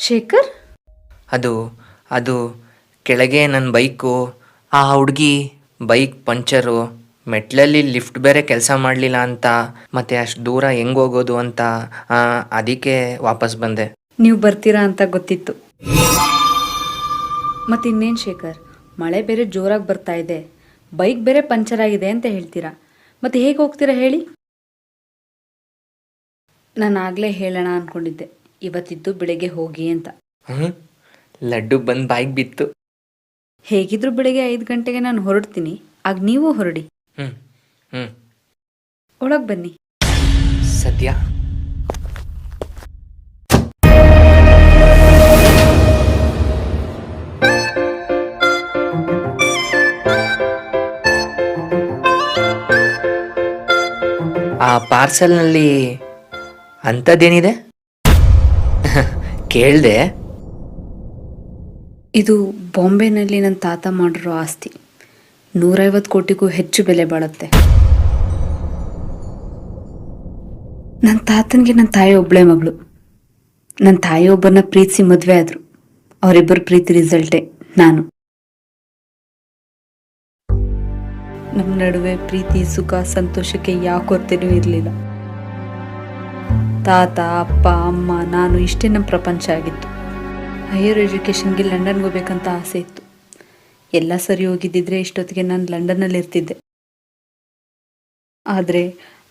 ಶೇಖರ್, ಅದು ಅದು ಕೆಳಗೆ ನನ್ನ ಬೈಕು, ಆ ಹುಡುಗಿ ಬೈಕ್ ಪಂಚರು, ಮೆಟ್ಲಲ್ಲಿ ಲಿಫ್ಟ್ ಬೇರೆ ಕೆಲಸ ಮಾಡಲಿಲ್ಲ ಅಂತ, ಮತ್ತೆ ಅಷ್ಟು ದೂರ ಹೆಂಗೆ ಹೋಗೋದು ಅಂತ, ಅದಕ್ಕೆ ವಾಪಸ್ ಬಂದೆ. ನೀವು ಬರ್ತೀರಾ ಅಂತ ಗೊತ್ತಿತ್ತು. ಮತ್ತಿನ್ನೇನು ಶೇಖರ್, ಮಳೆ ಬೇರೆ ಜೋರಾಗಿ ಬರ್ತಾ ಇದೆ, ಬೈಕ್ ಬೇರೆ ಪಂಚರ್ ಆಗಿದೆ ಅಂತ ಹೇಳ್ತೀರಾ. ಮತ್ತೆ ಹೇಗೆ ಹೋಗ್ತೀರಾ ಹೇಳಿ? ನಾನು ಆಗಲೇ ಹೇಳೋಣ ಅಂದ್ಕೊಂಡಿದ್ದೆ, ಇವತ್ತಿದ್ದು ಬೆಳಗ್ಗೆ ಹೋಗಿ ಅಂತ. ಲಡ್ಡು ಬಂದು ಬಾಯಿಗೆ ಬಿತ್ತು. ಹೇಗಿದ್ರು ಬೆಳಗ್ಗೆ 5 ಗಂಟೆಗೆ ನಾನು ಹೊರಡ್ತೀನಿ, ಆಗ ನೀವು ಹೊರಡಿ. ಒಳಗೆ ಬನ್ನಿ. ಸದ್ಯ ಆ ಪಾರ್ಸಲ್ನಲ್ಲಿ ಅಂಥದ್ದೇನಿದೆ? ಕೇಳಿದೆ. ಇದು ಬಾಂಬೆನಲ್ಲಿ ನನ್ನ ತಾತ ಮಾಡಿರೋ ಆಸ್ತಿ. 150 ಕೋಟಿಗೂ ಹೆಚ್ಚು ಬೆಲೆ ಬಾಳುತ್ತೆ. ನನ್ನ ತಾತನಿಗೆ ನನ್ನ ತಾಯಿ ಒಬ್ಬಳೇ ಮಗಳು. ನನ್ನ ತಾಯಿ ಒಬ್ಬರನ್ನ ಪ್ರೀತಿಸಿ ಮದುವೆ ಆದರು. ಅವರಿಬ್ಬರ ಪ್ರೀತಿ ರಿಸಲ್ಟೇ ನಾನು. ನಮ್ಮ ನಡುವೆ ಪ್ರೀತಿ, ಸುಖ, ಸಂತೋಷಕ್ಕೆ ಯಾವ ಕೊರತೆನೂ ಇರಲಿಲ್ಲ. ತಾತ, ಅಪ್ಪ, ಅಮ್ಮ, ನಾನು ಇಷ್ಟೇ ನಮ್ಮ ಪ್ರಪಂಚ ಆಗಿತ್ತು. ಹೈಯರ್ ಎಜುಕೇಷನ್ಗೆ ಲಂಡನ್ಗೆ ಹೋಗ್ಬೇಕಂತ ಆಸೆ ಇತ್ತು. ಎಲ್ಲ ಸರಿ ಹೋಗಿದ್ದಿದ್ರೆ ಇಷ್ಟೊತ್ತಿಗೆ ನಾನು ಲಂಡನ್ನಲ್ಲಿ ಇರ್ತಿದ್ದೆ. ಆದರೆ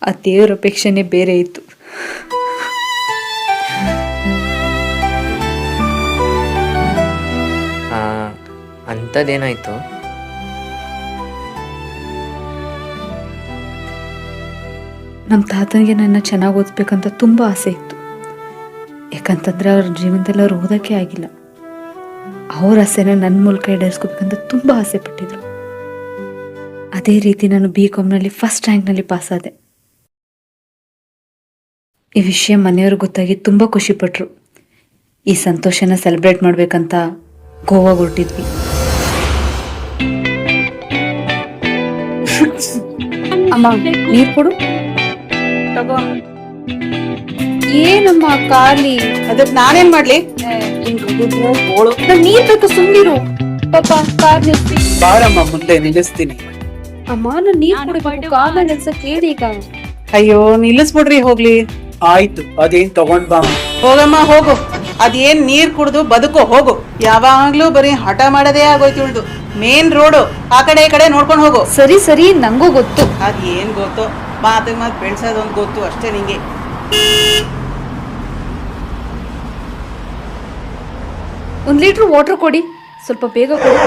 ಆ ದೇವರ ಅಪೇಕ್ಷೆನೇ ಬೇರೆ ಇತ್ತು. ಅಂಥದ್ದೇನಾಯಿತು? ನಮ್ಮ ತಾತನಿಗೆ ನನ್ನ ಚೆನ್ನಾಗಿ ಓದಿಸ್ಬೇಕಂತ ತುಂಬ ಆಸೆ ಇತ್ತು. ಯಾಕಂತಂದರೆ ಅವ್ರ ಜೀವನದಲ್ಲಿ ಅವ್ರು ಓದೋಕ್ಕೆ ಆಗಿಲ್ಲ. ಅವ್ರ ಆಸೆನ ನನ್ನ ಮೂಲಕ ಈಡೇರಿಸ್ಕೋಬೇಕಂತ ತುಂಬ ಆಸೆ ಪಟ್ಟಿದ್ರು. ಅದೇ ರೀತಿ ನಾನು BComನಲ್ಲಿ ಫಸ್ಟ್ ರ್ಯಾಂಕ್ನಲ್ಲಿ ಪಾಸಾದೆ. ಈ ವಿಷಯ ಮನೆಯವ್ರಿಗೆ ಗೊತ್ತಾಗಿ ತುಂಬ ಖುಷಿಪಟ್ಟರು. ಈ ಸಂತೋಷನ ಸೆಲೆಬ್ರೇಟ್ ಮಾಡಬೇಕಂತ ಗೋವಾ ಹೊರಟಿದ್ವಿ. ಅಮ್ಮ, ನೀರು ಕೊಡು. ಏನಮ್ಮ ಖಾಲಿ? ಅದಕ್ಕೆ ನಾನೇನ್ ಮಾಡ್ಲಿ? ನೀರ್ ಬೇಕು, ಸುಮ್ಮನಿರು. ಪಾಪ ಕಾರ್ ನಿಲ್ಸಿ. ಬಾರಮ್ಮ, ಮುಂದೆ ನಿಲ್ಲಿಸ್ತೀನಿ. ಅಮ್ಮ, ನಾನು ನೀರ್ ಕುಡಿಬೇಕು, ಕಾರ್ನ ನಿಲ್ಸಕ್ ಹೇಳಿ ಈಗ. ಅಯ್ಯೋ, ನಿಲ್ಲಿಸ್ಬಿಡ್ರಿ ಹೋಗ್ಲಿ. ಆಯ್ತು, ಅದೇನ್ ತಗೊಂಡ್ ಬಾ. ಹೋಗಮ್ಮ ಹೋಗು. ಅದೇನ್ ನೀರ್ ಕುಡ್ದು ಬದುಕೋ ಹೋಗು. ಯಾವಾಗ್ಲೂ ಬರೀ ಹಠ ಮಾಡದೇ ಆಗೋಯ್ತು ಉಳ್ದು. ಮೇನ್ ರೋಡು, ಆ ಕಡೆ ಈ ಕಡೆ ನೋಡ್ಕೊಂಡು ಹೋಗು. ಸರಿ ಸರಿ, ನಂಗೂ ಗೊತ್ತು. ಅದೇನ್ ಗೊತ್ತು? ಮಾತಿಗೆ ಮಾತು ಬೆಳ್ಸೋದೊಂದು ಗೊತ್ತು ಅಷ್ಟೇ ನಿಂಗೆ. ಒಂದ್ ಲೀಟರ್ ವಾಟರ್ ಕೊಡಿ, ಸ್ವಲ್ಪ ಬೇಗ ಕೊಡಿ.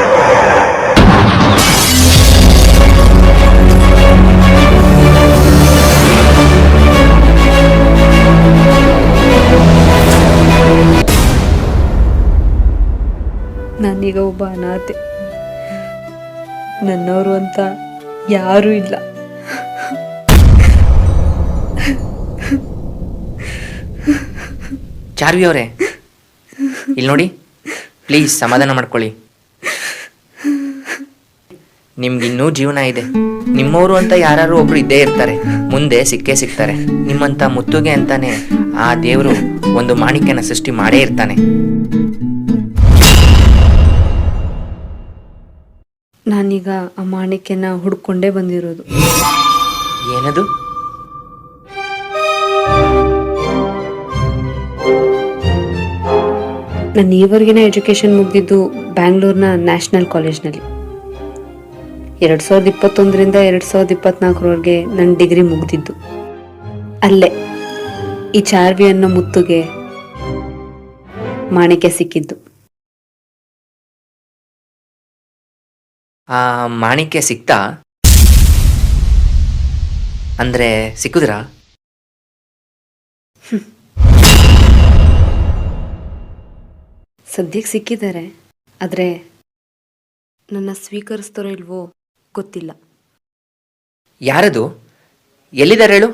ನಾನೀಗ ಒಬ್ಬ ಅನಾಥೆ. ನನ್ನವರು ಅಂತ ಯಾರೂ ಇಲ್ಲ. ಚಾರ್ವಿ ಅವರೇ, ಇಲ್ಲಿ ನೋಡಿ, ಪ್ಲೀಸ್ ಸಮಾಧಾನ ಮಾಡ್ಕೊಳ್ಳಿ. ನಿಮ್ಗಿನ್ನೂ ಜೀವನ ಇದೆ. ನಿಮ್ಮವರು ಅಂತ ಯಾರು ಒಬ್ರು ಇದ್ದೇ ಇರ್ತಾರೆ, ಮುಂದೆ ಸಿಕ್ಕೇ ಸಿಗ್ತಾರೆ. ನಿಮ್ಮಂತ ಮುತ್ತುಗೆ ಅಂತಾನೆ ಆ ದೇವರು ಒಂದು ಮಾಣಿಕ್ಯನ ಸೃಷ್ಟಿ ಮಾಡೇ ಇರ್ತಾನೆ. ನಾನೀಗ ಆ ಮಾಣಿಕ್ಯನ ಹುಡ್ಕೊಂಡೇ ಬಂದಿರೋದು. ಏನದು? ನನ್ನ ಈವರೆಗಿನ ಎಜುಕೇಷನ್ ಮುಗಿದಿದ್ದು ಬ್ಯಾಂಗ್ಳೂರ್ನ ನ್ಯಾಷನಲ್ ಕಾಲೇಜ್ನಲ್ಲಿ. 2021ರಿಂದ 2024ವರೆಗೆ ನನ್ನ ಡಿಗ್ರಿ ಮುಗಿದಿದ್ದು ಅಲ್ಲೇ. ಈ ಚಾರ್ವಿ ಅನ್ನೋ ಮುತ್ತುಗೆ ಮಾಣಿಕ್ಯ ಸಿಕ್ಕಿದ್ದು. ಆ ಮಾಣಿಕ್ಯ ಸಿಕ್ತಾ? ಅಂದ್ರೆ ಸಿಕ್ಕುದ್ರಾ? ಸದ್ಯಕ್ಕೆ ಸಿಕ್ಕಿದ್ದಾರೆ, ಆದರೆ ನನ್ನ ಸ್ವೀಕರಿಸ್ತಾರೋ ಇಲ್ವೋ ಗೊತ್ತಿಲ್ಲ. ಯಾರದು? ಎಲ್ಲಿದ್ದಾರೆ ಹೇಳು?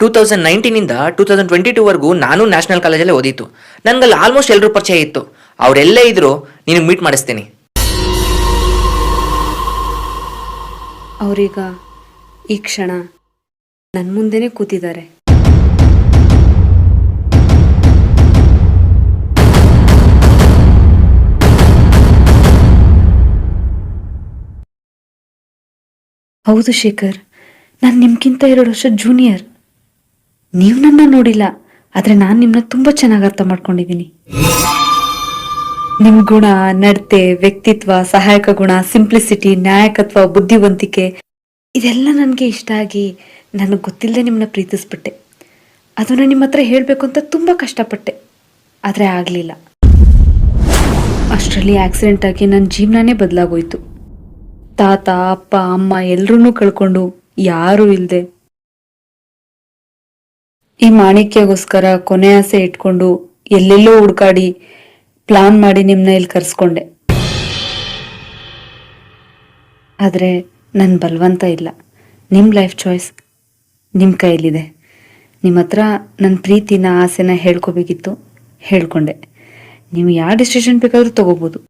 2019ಇಂದ 2022ವರೆಗೂ ನಾನು ನ್ಯಾಷನಲ್ ಕಾಲೇಜಲ್ಲೇ ಓದಿತ್ತು. ನನಗಲ್ಲಿ ಆಲ್ಮೋಸ್ಟ್ ಎಲ್ಲರೂ ಪರಿಚಯ ಇತ್ತು. ಅವರೆಲ್ಲೇ ಇದ್ರು ನಿನಗೆ ಮೀಟ್ ಮಾಡಿಸ್ತೀನಿ. ಅವರೀಗ ಈ ಕ್ಷಣ ನನ್ನ ಮುಂದೆನೇ ಕೂತಿದ್ದಾರೆ. ಹೌದು ಶೇಖರ್, ನಾನು ನಿಮ್ಗಿಂತ 2 ವರ್ಷ ಜೂನಿಯರ್. ನೀವು ನನ್ನ ನೋಡಿಲ್ಲ, ಆದರೆ ನಾನು ನಿಮ್ಮನ್ನ ತುಂಬ ಚೆನ್ನಾಗಿ ಅರ್ಥ ಮಾಡ್ಕೊಂಡಿದ್ದೀನಿ. ನಿಮ್ಮ ಗುಣ, ನಡತೆ, ವ್ಯಕ್ತಿತ್ವ, ಸಹಾಯಕ ಗುಣ, ಸಿಂಪ್ಲಿಸಿಟಿ, ನ್ಯಾಯಕತ್ವ, ಬುದ್ಧಿವಂತಿಕೆ ಇದೆಲ್ಲ ನನಗೆ ಇಷ್ಟ ಆಗಿ ನನಗೆ ಗೊತ್ತಿಲ್ಲದೆ ನಿಮ್ಮನ್ನ ಪ್ರೀತಿಸ್ಬಿಟ್ಟೆ. ಅದನ್ನು ನಿಮ್ಮ ಹತ್ರ ಹೇಳಬೇಕು ಅಂತ ತುಂಬ ಕಷ್ಟಪಟ್ಟೆ, ಆದರೆ ಆಗಲಿಲ್ಲ. ಅಷ್ಟರಲ್ಲಿ ಆಕ್ಸಿಡೆಂಟ್ ಆಗಿ ನನ್ನ ಜೀವನನೇ ಬದಲಾಗೋಯ್ತು. ತಾತ, ಅಪ್ಪ, ಅಮ್ಮ ಎಲ್ಲರನ್ನೂ ಕಳ್ಕೊಂಡು ಯಾರೂ ಇಲ್ಲದೆ ಈ ಮಾಣಿಕ್ಯಗೋಸ್ಕರ ಕೊನೆ ಆಸೆ ಇಟ್ಕೊಂಡು ಎಲ್ಲೆಲ್ಲೋ ಹುಡ್ಕಾಡಿ ಪ್ಲಾನ್ ಮಾಡಿ ನಿಮ್ಮನ್ನ ಇಲ್ಲಿ ಕರೆಸ್ಕೊಂಡೆ. ಆದರೆ ನನ್ನ ಬಲವಂತ ಇಲ್ಲ, ನಿಮ್ಮ ಲೈಫ್ ಚಾಯ್ಸ್ ನಿಮ್ಮ ಕೈಯಲ್ಲಿದೆ. ನಿಮ್ಮ ಹತ್ರ ನನ್ನ ಪ್ರೀತಿನ ಆಸೆನ ಹೇಳ್ಕೋಬೇಕಿತ್ತು, ಹೇಳ್ಕೊಂಡೆ. ನೀವು ಯಾವ ಡಿಸಿಷನ್ ಬೇಕಾದರೂ ತಗೋಬೋದು.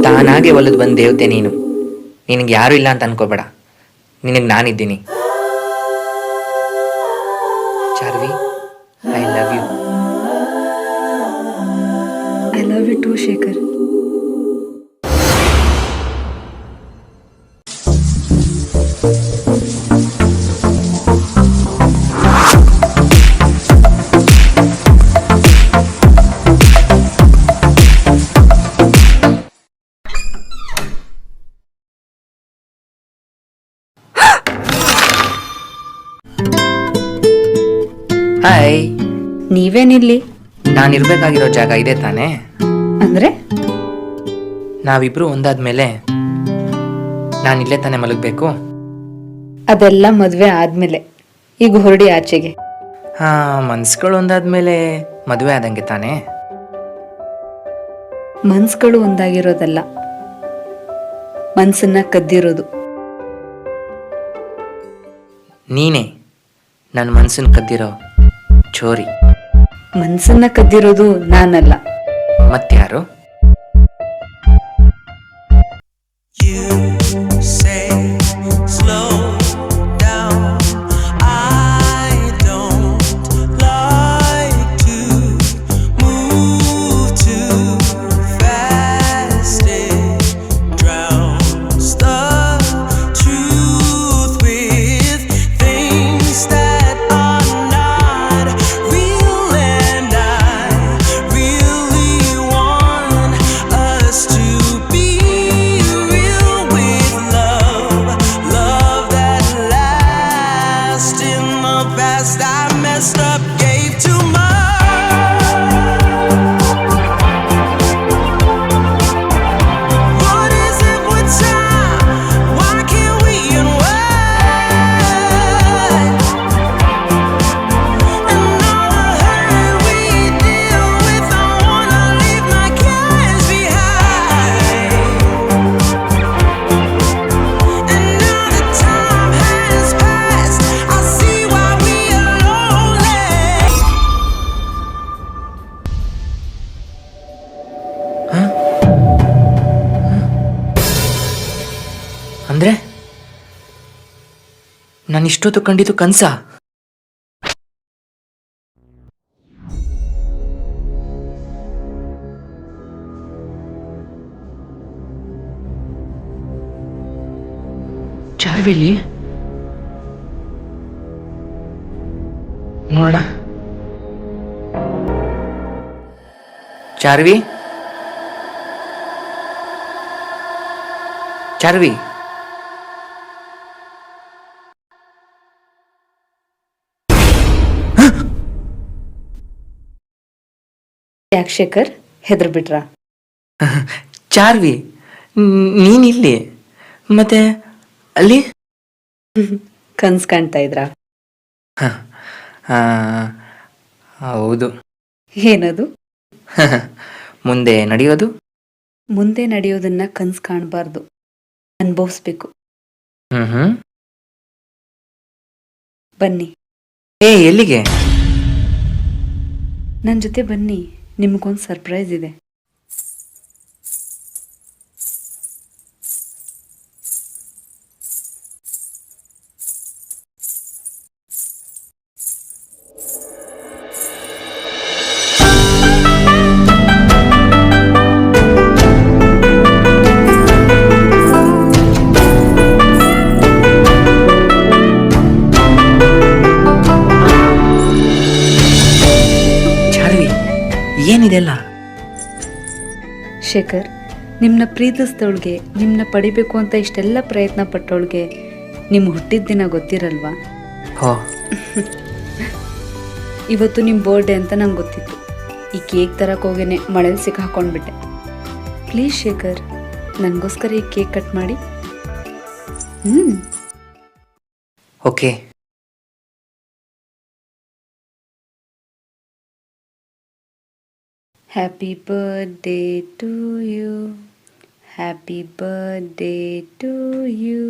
ತಾನಾಗೆ ಒಲಿದು ಬಂದ ದೇವತೆ ನೀನು. ನಿನಗೆ ಯಾರೂ ಇಲ್ಲ ಅಂತ ಅನ್ಕೋಬೇಡ, ನಿನಗೆ ನಾನಿದ್ದೀನಿ. Charvi, I love you. I love you too Shekhar. Hi. ನೀವೇನಿಲ್ಲಿ? ನಾನಿರ್ಬೇಕಾಗಿರೋ ಜಾಗ ಇದೆ ತಾನೇ? ಅಂದ್ರೆ ನಾವಿಬ್ರು ಒಂದಾದ್ಮೇಲೆ ನಾನಿಲ್ಲೇ ತಾನೇ ಮಲಗಬೇಕು? ಅದೆಲ್ಲ ಮದುವೆ ಆದ್ಮೇಲೆ. ಈಗ ಹೊರಡಿ ಆಚೆಗೆ. ಮನ್ಸುಗಳು ಒಂದಾದ್ಮೇಲೆ ಮದುವೆ ಆದಂಗೆ ತಾನೇ? ಮನ್ಸುಗಳು ಒಂದಾಗಿರೋದಲ್ಲ, ಮನ್ಸನ್ನ ಕದ್ದಿರೋದು. ನೀನೇ ನನ್ನ ಮನ್ಸನ್ನ ಕದ್ದಿರೋ ಚೋರಿ. ಮನ್ಸನ್ನ ಕದ್ದಿರೋದು ನಾನಲ್ಲ, ಮತ್ಯಾರು? ಅಂದ್ರೆ ನಾನು ಇಷ್ಟೊತ್ತು ಕಂಡಿದ್ದು ಕನ್ಸ? ಚಾರ್ವಿಲಿ ನೋಡ. ಚಾರ್ವಿ, ಚಾರ್ವಿ, ಯಾಕೆ ಶೇಖರ್, ಹೆದರ್ ಬಿಟ್ರಾ? ಚಾರ್ವಿ, ನೀನಿಲ್ಲಿ ಮತ್ತೆ ಅಲ್ಲಿ ಕನ್ಸ್ ಕಾಣ್ತಾ ಇದ್ರಾ? ಹೌದು. ಏನದು? ಮುಂದೆ ನಡೆಯೋದು? ಮುಂದೆ ನಡೆಯೋದನ್ನ ಕನ್ಸ್ ಕಾಣಬಾರ್ದು, ಅನುಭವಿಸ್ಬೇಕು. ಬನ್ನಿ. ಎಲ್ಲಿಗೆ? ನನ್ನ ಜೊತೆ ಬನ್ನಿ, ನಿಮ್ಗೊಂದು ಸರ್ಪ್ರೈಸ್ ಇದೆ. ಏನಿದೆಲ್ಲ? ಶೇಖರ್, ನಿಮ್ಮನ್ನ ಪ್ರೀತಿಸಿದವಳಿಗೆ, ನಿಮ್ಮನ್ನ ಪಡಿಬೇಕು ಅಂತ ಇಷ್ಟೆಲ್ಲ ಪ್ರಯತ್ನ ಪಟ್ಟವಳಿಗೆ ನಿಮ್ಮ ಹುಟ್ಟಿದ ದಿನ ಗೊತ್ತಿರಲ್ವಾ? ಹೋ, ಇವತ್ತು ನಿಮ್ಮ ಬರ್ಡೇ ಅಂತ ನಂಗೆ ಗೊತ್ತಿತ್ತು. ಈ ಕೇಕ್ ತರಕ್ಕೆ ಹೋಗೇನೆ ಮಳೇಲಿ ಸಿಕ್ಕಾಕೊಂಡ್ಬಿಟ್ಟೆ. ಪ್ಲೀಸ್ ಶೇಖರ್, ನನಗೋಸ್ಕರ ಈ ಕೇಕ್ ಕಟ್ ಮಾಡಿ. Okay. Happy birthday to you, happy birthday to you,